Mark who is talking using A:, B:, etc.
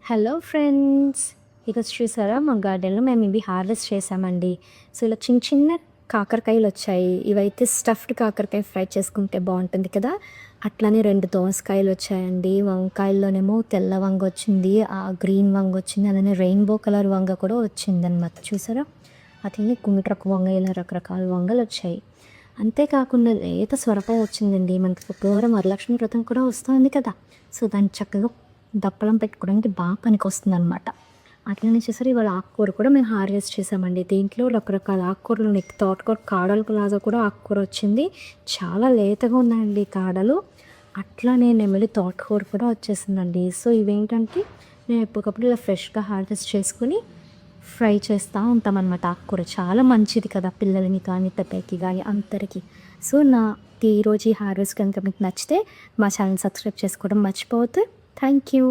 A: Hello friends! ఈరోజు చూసారా మా గార్డెన్‌లో మేము ఇవి హార్వెస్ట్ చేసామండి. సో, ఇలా చిన్న చిన్న కాకరకాయలొచ్చాయి. ఇవైతే స్టఫ్డ్ కాకరకాయ ఫ్రై చేసుకుంటే బావుంటుంది కదా! అట్లనే 2 దోసకాయలొచ్చాయండి. వంకాయల్లోనేమో తెల్ల వంగొచ్చింది, గ్రీన్ వంగొచ్చింది, అలానే రెయిన్‌బో కలర్ వంగ కూడా వచ్చిందనమాట. చూసారా? అట్లనే గుండ్రపు వంగ ఇలా రకరకాల వంగలొచ్చాయి. అంతేకాకుండా లేత సొరకాయ వచ్చిందండి. మనకి ఫిబ్రవరి వరలక్ష్మి వ్రతం కూడా వస్తుంది కదా! సో, దాన్ని చక్కగా దప్పలం పెట్టుకోవడానికి బాగా పనికొస్తుందనమాట. అట్లనే చేశారు ఇవాళ ఆకుకూర కూడా మేము హార్వెస్ట్ చేసామండి. దీంట్లో రకరకాల ఆకుకూరలు ఉన్నాయి. తోటకూర కాడలకు లాగా కూడా ఆకుకూర వచ్చింది. చాలా లేతగా ఉన్నాయండి కాడలు. అట్లానే నెమలి తోటకూర కూడా వచ్చేసిందండి. సో, ఇవేంటంటే మేము ఎప్పటికప్పుడు ఇలా ఫ్రెష్‌గా హార్వెస్ట్ చేసుకొని ఫ్రై చేస్తూ ఉంటామనమాట. ఆకుకూర చాలా మంచిది కదా పిల్లలకి కానీ, పెద్దలకి కానీ అందరికీ. సో, ఈరోజు ఈ హార్వెస్ట్ కనుక మీకు నచ్చితే మా ఛానల్ సబ్స్క్రైబ్ చేసుకోవడం మర్చిపోవద్దు. Thank you.